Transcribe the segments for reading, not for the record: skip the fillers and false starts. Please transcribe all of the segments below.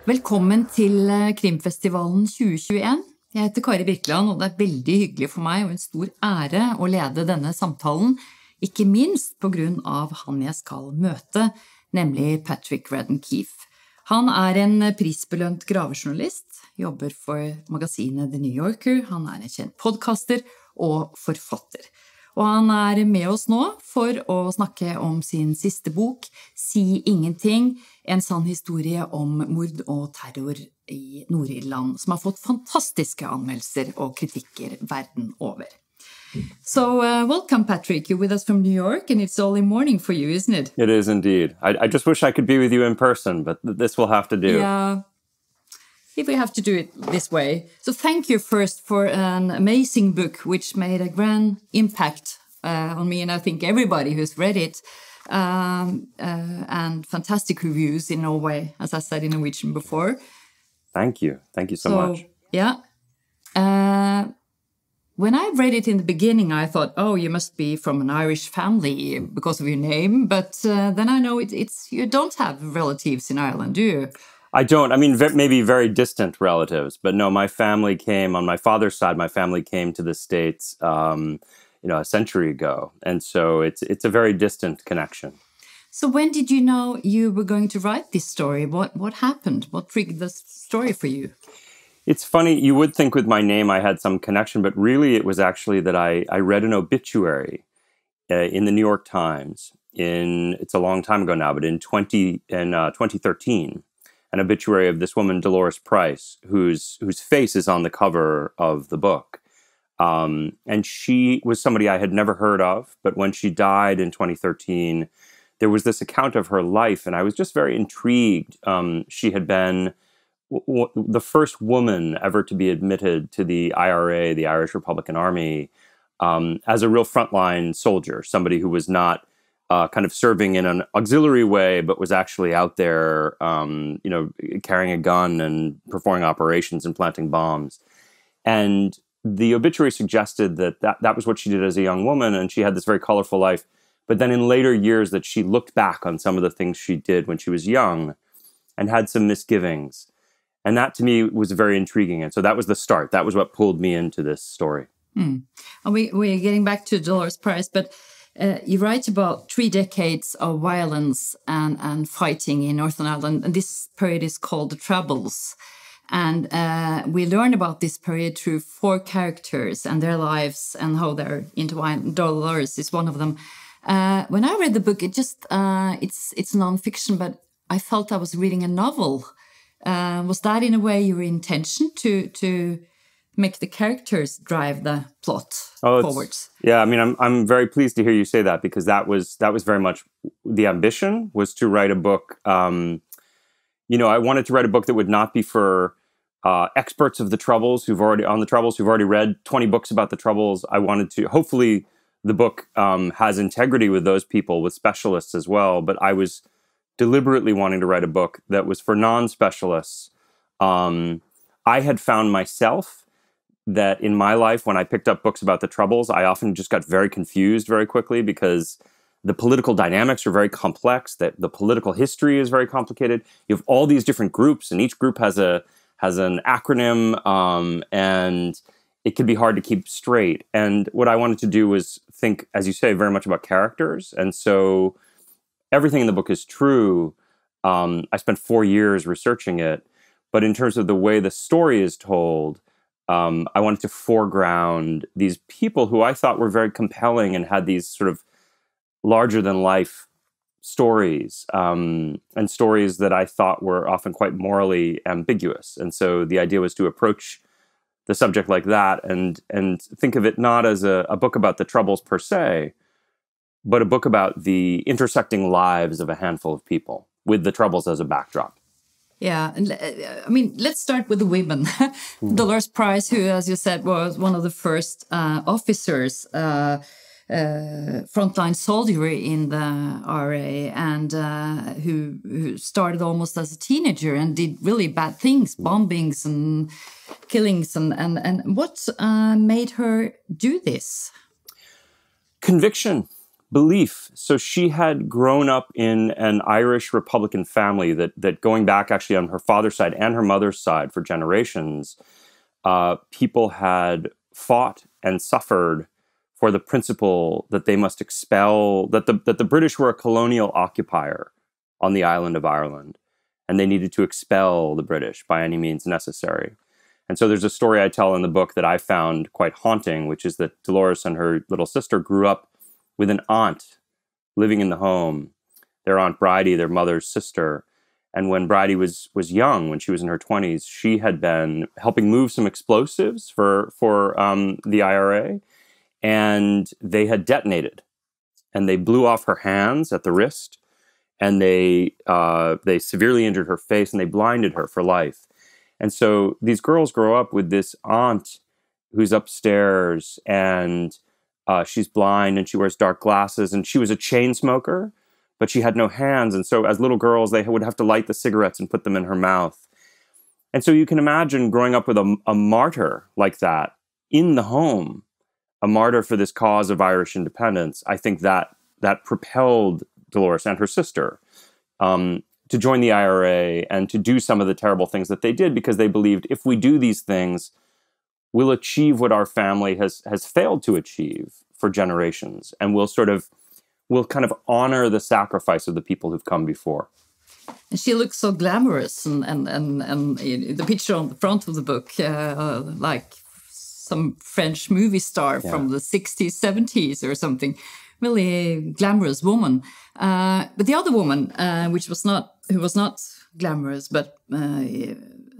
Velkommen til Krimfestivalen 2021. Jeg heter Kari Birkeland, og det er veldig hyggelig for meg og en stor ære å lede denne samtalen, ikke minst på grunn av han jeg skal møte, nemlig Radden Keefe. Han er en prisbelønnet gravejournalist, jobber for magasinet The New Yorker, han er en kjent podcaster og forfatter. Og han er med oss nå for å snakke om sin siste bok, Si ingenting, en sann historie om mord og terror i Nord-Irland, som har fått fantastiske anmeldelser og kritikker verden over. So, welcome, Patrick. You're with us from New York, and it's early morning for you, isn't it? It is indeed. I just wish I could be with you in person, but this will have to do. Yeah. If we have to do it this way. So thank you first for an amazing book which made a grand impact on me, and I think everybody who's read it, and fantastic reviews in Norway, as I said in Norwegian before. Thank you. Thank you so much. Yeah. When I read it in the beginning, I thought, oh, you must be from an Irish family because of your name, but then I know it's you don't have relatives in Ireland, do you? I don't. I mean, maybe very distant relatives, but no, my family came, on my father's side, my family came to the States, a century ago. And so it's a very distant connection. So when did you know you were going to write this story? What happened? What triggered this story for you? It's funny, you would think with my name I had some connection, but really it was actually that I read an obituary in the New York Times it's a long time ago now, but in 2013. An obituary of this woman, Dolores Price, whose face is on the cover of the book. And she was somebody I had never heard of, but when she died in 2013, there was this account of her life, and I was just very intrigued. She had been the first woman ever to be admitted to the IRA, the Irish Republican Army, as a real frontline soldier, somebody who was not kind of serving in an auxiliary way, but was actually out there, carrying a gun and performing operations and planting bombs. And the obituary suggested that was what she did as a young woman, and she had this very colorful life. But then in later years that she looked back on some of the things she did when she was young and had some misgivings. And that to me was very intriguing. And so that was the start. That was what pulled me into this story. And we're getting back to Dolores Price, but you write about 3 decades of violence and fighting in Northern Ireland, and this period is called the Troubles. And we learn about this period through 4 characters and their lives and how they're intertwined. Dolores is one of them. When I read the book, it's non-fiction, but I felt I was reading a novel. Was that in a way your intention to make the characters drive the plot forwards? Yeah, I mean, I'm very pleased to hear you say that, because that was very much the ambition, was to write a book. I wanted to write a book that would not be for experts of the Troubles who've already read 20 books about the Troubles. I wanted to, hopefully the book has integrity with those people, with specialists as well, but I was deliberately wanting to write a book that was for non-specialists. I had found myself that in my life, when I picked up books about the Troubles, I often just got very confused very quickly, because the political dynamics are very complex, that the political history is very complicated. You have all these different groups, and each group has an acronym, and it can be hard to keep straight. And what I wanted to do was think, as you say, very much about characters. And so everything in the book is true. I spent 4 years researching it, but in terms of the way the story is told, I wanted to foreground these people who I thought were very compelling and had these sort of larger-than-life stories, and stories that I thought were often quite morally ambiguous. And so the idea was to approach the subject like that and think of it not as a book about the Troubles per se, but a book about the intersecting lives of a handful of people with the Troubles as a backdrop. Yeah, and I mean, let's start with the women. Dolores Price, who, as you said, was one of the first officers, frontline soldier in the RA, and who started almost as a teenager and did really bad things, bombings and killings. And what made her do this? Conviction. belief. So she had grown up in an Irish Republican family that going back actually on her father's side and her mother's side for generations, people had fought and suffered for the principle that they must expel, that the British were a colonial occupier on the island of Ireland, and they needed to expel the British by any means necessary. And so there's a story I tell in the book that I found quite haunting, which is that Dolores and her little sister grew up with an aunt living in the home, their Aunt Bridie, their mother's sister. And when Bridie was young, when she was in her 20s, she had been helping move some explosives for the IRA, and they had detonated, and they blew off her hands at the wrist, and they severely injured her face, and they blinded her for life. And so these girls grow up with this aunt who's upstairs, and she's blind, and she wears dark glasses, and she was a chain smoker, but she had no hands. And so as little girls, they would have to light the cigarettes and put them in her mouth. And so you can imagine growing up with a martyr like that in the home, a martyr for this cause of Irish independence. I think that propelled Dolores and her sister to join the IRA and to do some of the terrible things that they did, because they believed if we do these things, we'll achieve what our family has failed to achieve for generations, and we'll kind of honor the sacrifice of the people who've come before. And she looks so glamorous, and the picture on the front of the book, like some French movie star from the 60s, 70s or something. Really glamorous woman. But the other woman, who was not glamorous, but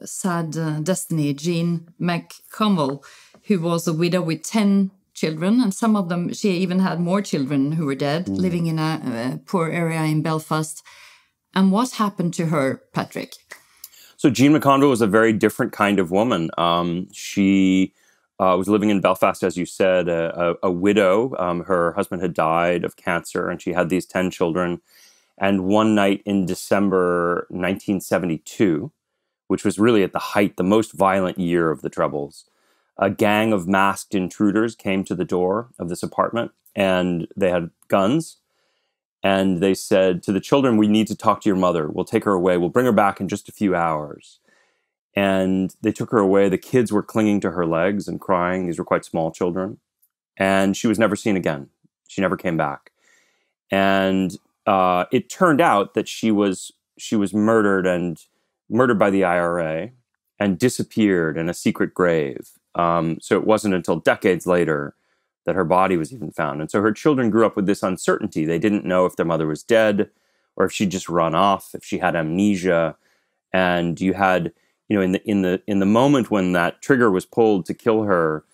sad destiny, Jean McConville, who was a widow with 10 children, and some of them, she even had more children who were dead, living in a poor area in Belfast. And what happened to her, Patrick? So Jean McConville was a very different kind of woman. She was living in Belfast, as you said, a widow. Her husband had died of cancer, and she had these 10 children. And one night in December 1972, which was really at the height, the most violent year of the Troubles, a gang of masked intruders came to the door of this apartment, and they had guns. And they said to the children, "We need to talk to your mother. We'll take her away. We'll bring her back in just a few hours." And they took her away. The kids were clinging to her legs and crying. These were quite small children. And she was never seen again. She never came back. And it turned out that she was murdered by the IRA and disappeared in a secret grave. So it wasn't until decades later that her body was even found. And so her children grew up with this uncertainty. They didn't know if their mother was dead or if she'd just run off, if she had amnesia. And you had, in the moment when that trigger was pulled to kill her,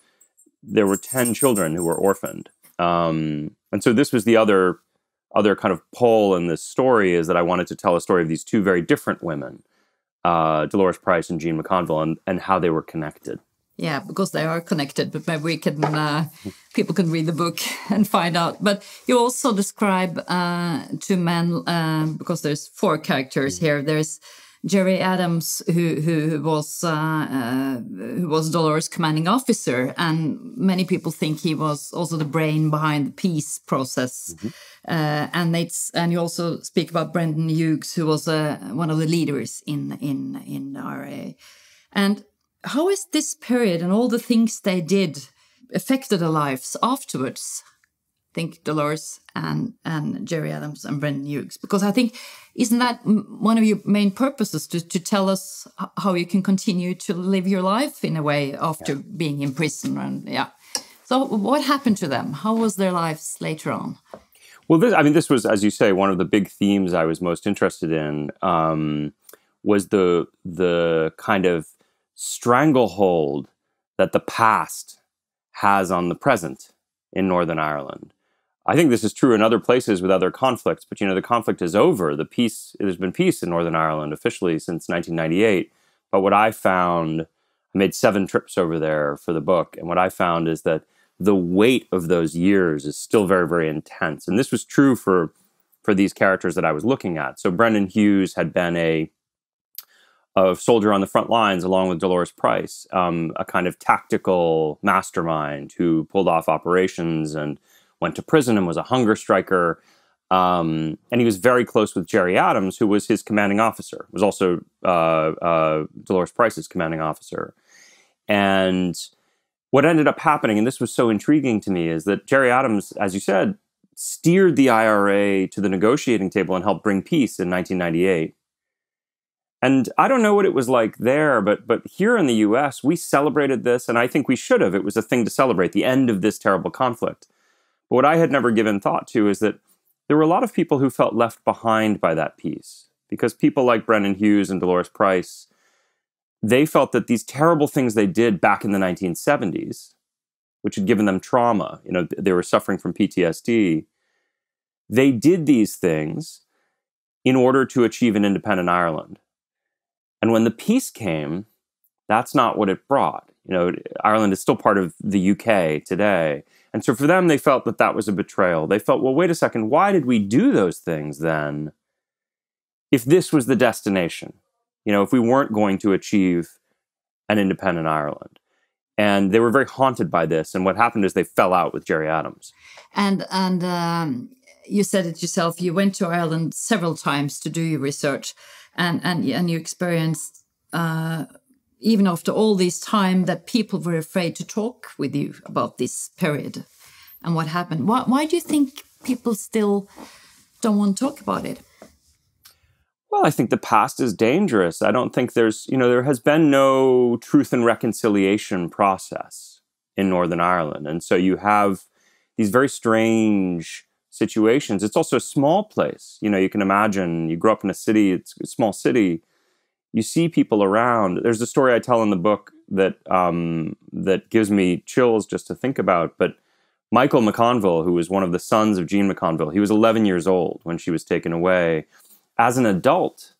there were 10 children who were orphaned. And so this was the other kind of pole in this story, is that I wanted to tell a story of these two very different women, Dolores Price and Jean McConville, and how they were connected. Yeah, because they are connected, but maybe people can read the book and find out. But you also describe two men, because there's 4 characters here. There's Jerry Adams, who was Dolores' commanding officer, and many people think he was also the brain behind the peace process. And you also speak about Brendan Hughes, who was one of the leaders in the IRA. And how is this period and all the things they did affected their lives afterwards? I think Dolores and Jerry Adams and Brendan Hughes, because I think, isn't that one of your main purposes, to tell us how you can continue to live your life in a way after being in prison? And so what happened to them? How was their lives later on? Well, this was, as you say, one of the big themes I was most interested in, was the kind of stranglehold that the past has on the present in Northern Ireland. I think this is true in other places with other conflicts, but the conflict is over. There's been peace in Northern Ireland officially since 1998. But what I found, I made 7 trips over there for the book, and what I found is that the weight of those years is still very, very intense. And this was true for these characters that I was looking at. So Brendan Hughes had been a soldier on the front lines along with Dolores Price, a kind of tactical mastermind who pulled off operations and went to prison and was a hunger striker. And he was very close with Gerry Adams, who was his commanding officer, was also Dolores Price's commanding officer. And what ended up happening, and this was so intriguing to me, is that Gerry Adams, as you said, steered the IRA to the negotiating table and helped bring peace in 1998. And I don't know what it was like there, but here in the US, we celebrated this, and I think we should have. It was a thing to celebrate, the end of this terrible conflict. But what I had never given thought to is that there were a lot of people who felt left behind by that peace, because people like Brennan Hughes and Dolores Price, they felt that these terrible things they did back in the 1970s, which had given them trauma, they were suffering from PTSD, they did these things in order to achieve an independent Ireland. And when the peace came, that's not what it brought. Ireland is still part of the UK today. And so for them, they felt that that was a betrayal. They felt, well, wait a second, why did we do those things then if this was the destination? If we weren't going to achieve an independent Ireland. And they were very haunted by this. And what happened is they fell out with Gerry Adams. And you said it yourself, you went to Ireland several times to do your research. And you experienced, even after all this time, that people were afraid to talk with you about this period and what happened. Why do you think people still don't want to talk about it? Well, I think the past is dangerous. I don't think there has been no truth and reconciliation process in Northern Ireland. And so you have these very strange situations. It's also a small place. You can imagine, you grow up in a city, it's a small city, you see people around. There's a story I tell in the book that that gives me chills just to think about. But Michael McConville, who was one of the sons of Jean McConville, he was 11 years old when she was taken away. As an adult,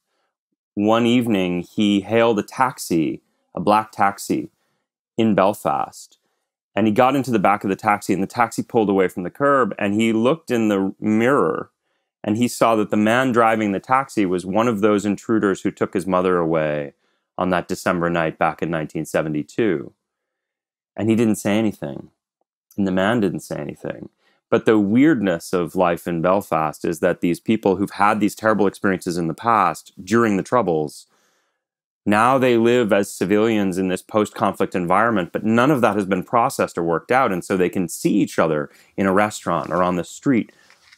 one evening he hailed a taxi, a black taxi in Belfast. And he got into the back of the taxi, and the taxi pulled away from the curb, and he looked in the mirror, and he saw that the man driving the taxi was one of those intruders who took his mother away on that December night back in 1972. And he didn't say anything, and the man didn't say anything. But the weirdness of life in Belfast is that these people who've had these terrible experiences in the past during the Troubles, now they live as civilians in this post-conflict environment, but none of that has been processed or worked out. And so they can see each other in a restaurant or on the street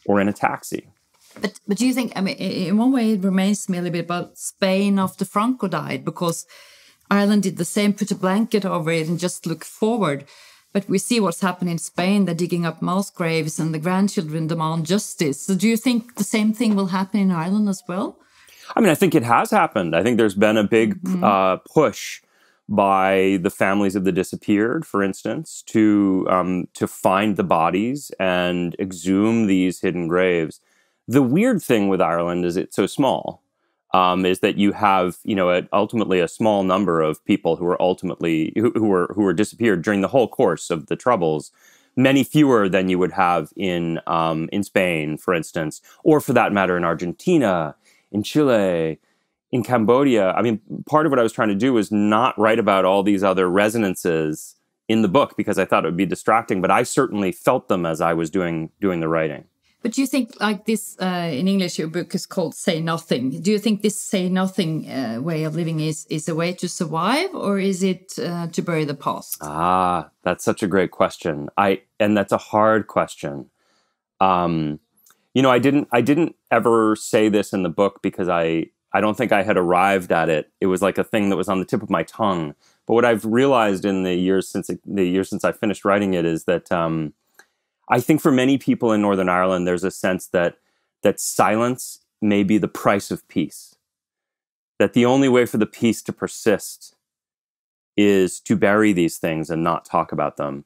or in a taxi. But do you think, in one way, it reminds me a little bit about Spain after Franco died, because Ireland did the same, put a blanket over it and just look forward. But we see what's happened in Spain. They're digging up mass graves and the grandchildren demand justice. So do you think the same thing will happen in Ireland as well? I think it has happened. I think there's been a big push by the families of the disappeared, for instance, to find the bodies and exhume these hidden graves. The weird thing with Ireland is it's so small, is that you have, ultimately a small number of people who were disappeared during the whole course of the Troubles. Many fewer than you would have in Spain, for instance, or for that matter in Argentina, in Chile, in Cambodia. Part of what I was trying to do was not write about all these other resonances in the book because I thought it would be distracting, but I certainly felt them as I was doing the writing. But do you think, like this, in English, your book is called Say Nothing. Do you think this say nothing way of living is a way to survive, or is it to bury the past? That's such a great question. And that's a hard question. I didn't ever say this in the book because I don't think I had arrived at it. It was like a thing that was on the tip of my tongue. But what I've realized in the years since I finished writing it is that I think for many people in Northern Ireland, there's a sense that silence may be the price of peace. That the only way for the peace to persist is to bury these things and not talk about them.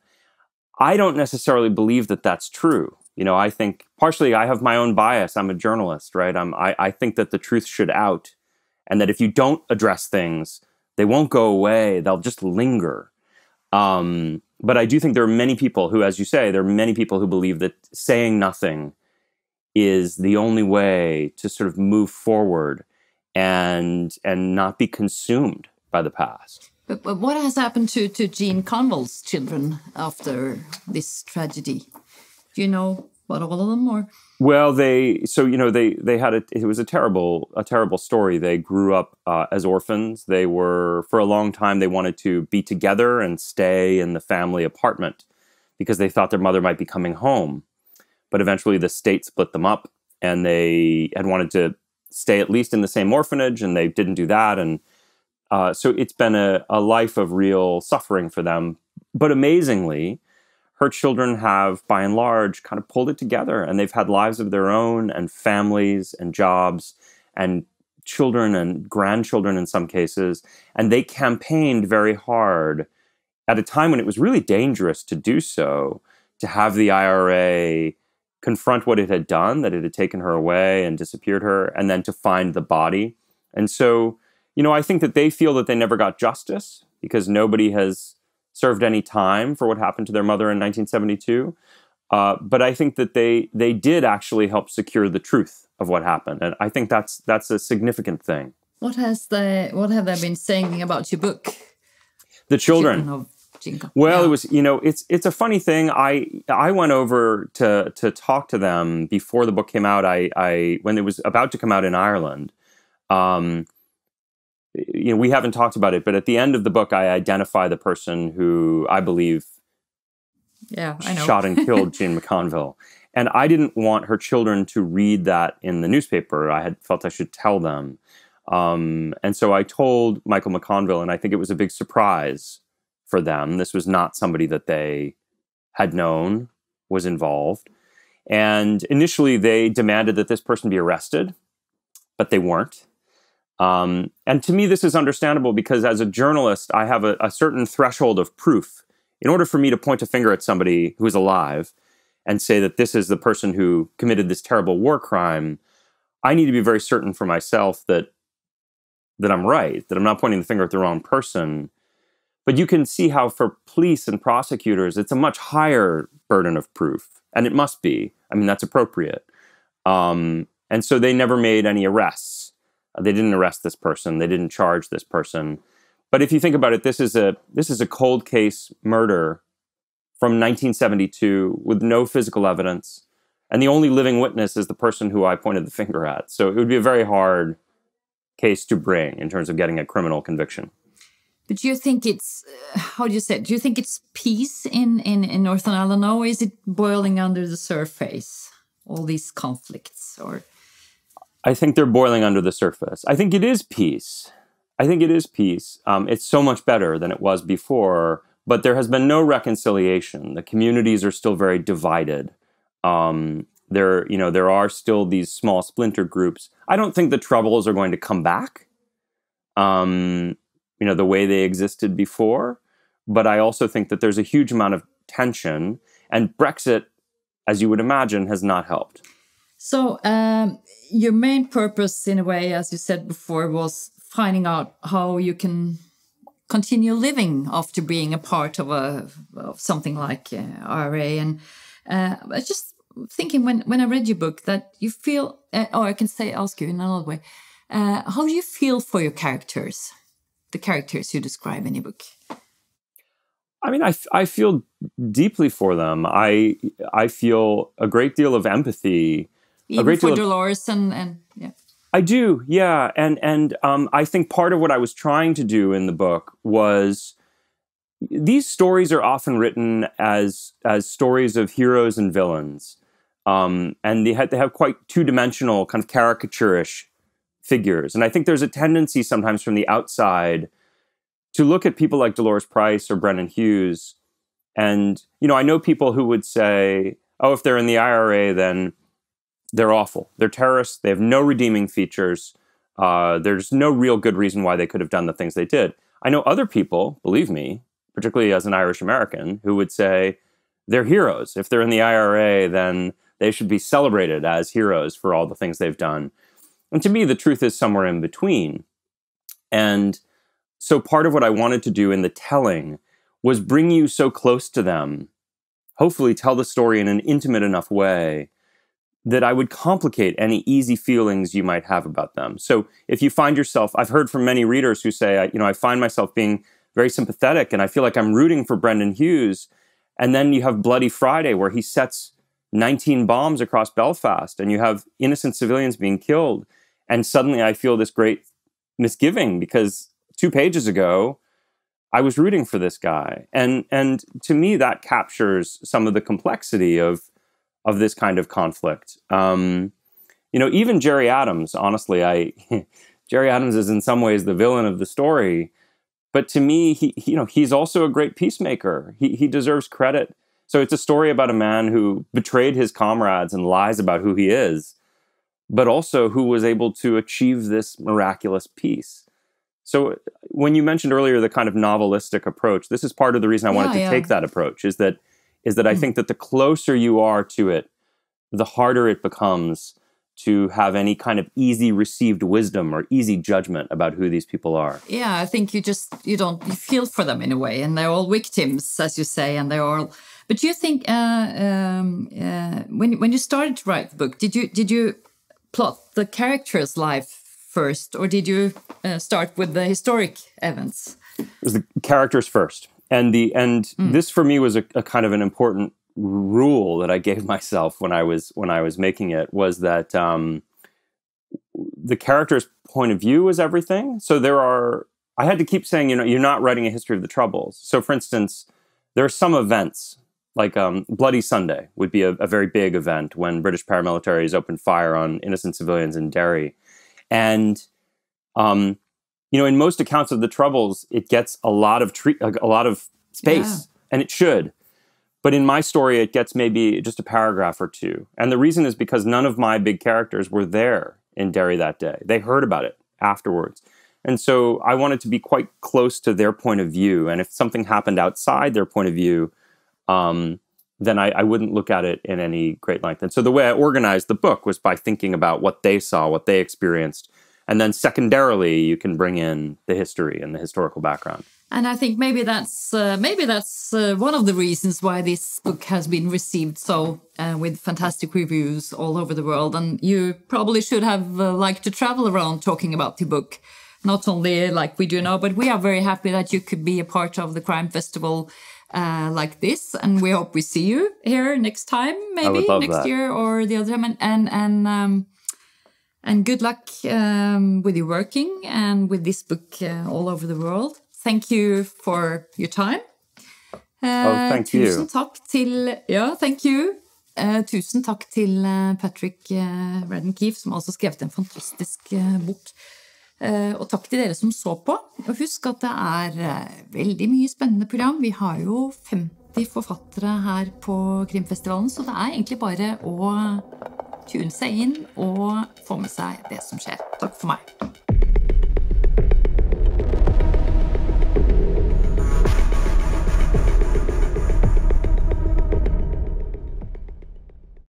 I don't necessarily believe that that's true. I think partially I have my own bias. I'm a journalist, right? I think that the truth should out, and that if you don't address things, they won't go away. They'll just linger. But I do think there are many people who, as you say, there are many people who believe that saying nothing is the only way to sort of move forward and not be consumed by the past. But what has happened to Jean Conville's children after this tragedy? Do you know about all of them, or? Well, they had it was a terrible story. They grew up as orphans. They were, for a long time, they wanted to be together and stay in the family apartment because they thought their mother might be coming home. But eventually the state split them up, and they had wanted to stay at least in the same orphanage, and they didn't do that. And so it's been a life of real suffering for them. But amazingly, her children have, by and large, kind of pulled it together, and they've had lives of their own and families and jobs and children and grandchildren in some cases. And they campaigned very hard at a time when it was really dangerous to do so, to have the IRA confront what it had done, that it had taken her away and disappeared her, and then to find the body. And so, I think that they feel that they never got justice because nobody has served any time for what happened to their mother in 1972. But I think that they did actually help secure the truth of what happened. And I think that's a significant thing. What have they been saying about your book? The children. Well, it was, it's a funny thing. I went over to talk to them before the book came out. When it was about to come out in Ireland, we haven't talked about it, but at the end of the book, I identify the person who I believe shot and killed Jean McConville. And I didn't want her children to read that in the newspaper. I had felt I should tell them. And so I told Michael McConville, and I think it was a big surprise for them. This was not somebody that they had known was involved. And initially, they demanded that this person be arrested, but they weren't. And to me, this is understandable because as a journalist, I have a certain threshold of proof. In order for me to point a finger at somebody who is alive and say that this is the person who committed this terrible war crime, I need to be very certain for myself that I'm right, that I'm not pointing the finger at the wrong person. But you can see how for police and prosecutors, it's a much higher burden of proof. And it must be. I mean, that's appropriate. And so they never made any arrests. They didn't arrest this person. They didn't charge this person. But if you think about it, this is a cold case murder from 1972 with no physical evidence. And the only living witness is the person who I pointed the finger at. So it would be a very hard case to bring in terms of getting a criminal conviction. But do you think it's, do you think it's peace in Northern Ireland now, or is it boiling under the surface, all these conflicts? Or I think they're boiling under the surface. I think it is peace. It's so much better than it was before, but there has been no reconciliation. The communities are still very divided. There are still these small splinter groups. I don't think the Troubles are going to come back, the way they existed before. But I also think that there's a huge amount of tension, and Brexit, as you would imagine, has not helped. So your main purpose, in a way, as you said before, was finding out how you can continue living after being a part of something like IRA. And I was just thinking when I read your book that you feel, or I can ask you in another way, how do you feel for your characters, the characters you describe in your book? I mean, I feel deeply for them. I feel a great deal of empathy. Even for Dolores and yeah. I do, yeah. And I think part of what I was trying to do in the book was, these stories are often written as stories of heroes and villains. And they have quite two-dimensional, kind of caricaturish figures. And I think there's a tendency sometimes from the outside to look at people like Dolores Price or Brennan Hughes. And, I know people who would say, oh, if they're in the IRA, then they're awful. They're terrorists. They have no redeeming features. There's no real good reason why they could have done the things they did. I know other people, believe me, particularly as an Irish American, who would say they're heroes. If they're in the IRA, then they should be celebrated as heroes for all the things they've done. And to me, the truth is somewhere in between. And so part of what I wanted to do in the telling was bring you so close to them, hopefully tell the story in an intimate enough way that I would complicate any easy feelings you might have about them. So if you find yourself, I've heard from many readers who say, I find myself being very sympathetic and I feel like I'm rooting for Brendan Hughes. And then you have Bloody Friday where he sets 19 bombs across Belfast, and you have innocent civilians being killed. And suddenly I feel this great misgiving because 2 pages ago, I was rooting for this guy. And to me, that captures some of the complexity of this kind of conflict. You know, even Jerry Adams, honestly, Jerry Adams is in some ways the villain of the story. But to me, he's also a great peacemaker. He deserves credit. So it's a story about a man who betrayed his comrades and lies about who he is, but also who was able to achieve this miraculous peace. So when you mentioned earlier the kind of novelistic approach, this is part of the reason I wanted to take that approach, is that I think that the closer you are to it, the harder it becomes to have any kind of easy received wisdom or easy judgment about who these people are. Yeah, I think you feel for them in a way, and they're all victims, as you say, and they're all. But do you think when you started to write the book, did you plot the character's life first, or did you start with the historic events? It was the characters first, and this for me was a kind of an important rule that I gave myself when I was making it, was that the character's point of view was everything. So I had to keep saying, you're not writing a history of the Troubles. So for instance, there are some events, like Bloody Sunday would be a very big event when British paramilitaries opened fire on innocent civilians in Derry. And, in most accounts of the Troubles, it gets a lot of space, and it should. But in my story, it gets maybe just a paragraph or two. And the reason is because none of my big characters were there in Derry that day. They heard about it afterwards. And so I wanted to be quite close to their point of view. And if something happened outside their point of view, then I wouldn't look at it in any great length. And so the way I organized the book was by thinking about what they saw, what they experienced. And then secondarily, you can bring in the history and the historical background. And I think maybe that's one of the reasons why this book has been received so with fantastic reviews all over the world. And you probably should have liked to travel around talking about the book, not only like we do now, but we are very happy that you could be a part of the crime festival like this. And we hope we see you here next time, maybe next year or the other time. And good luck with your working and with this book all over the world. Thank you for your time. Thank you. Tusen takk til, thank you. Tusen takk til Patrick Radden Keefe, som også skrevet en fantastisk bok. Og takk til dere som så på. Og husk at det veldig mye spennende program. Vi har jo 50 forfattere her på Krimfestivalen, så det egentlig bare å tune seg inn og få med seg det som skjer. Takk for meg.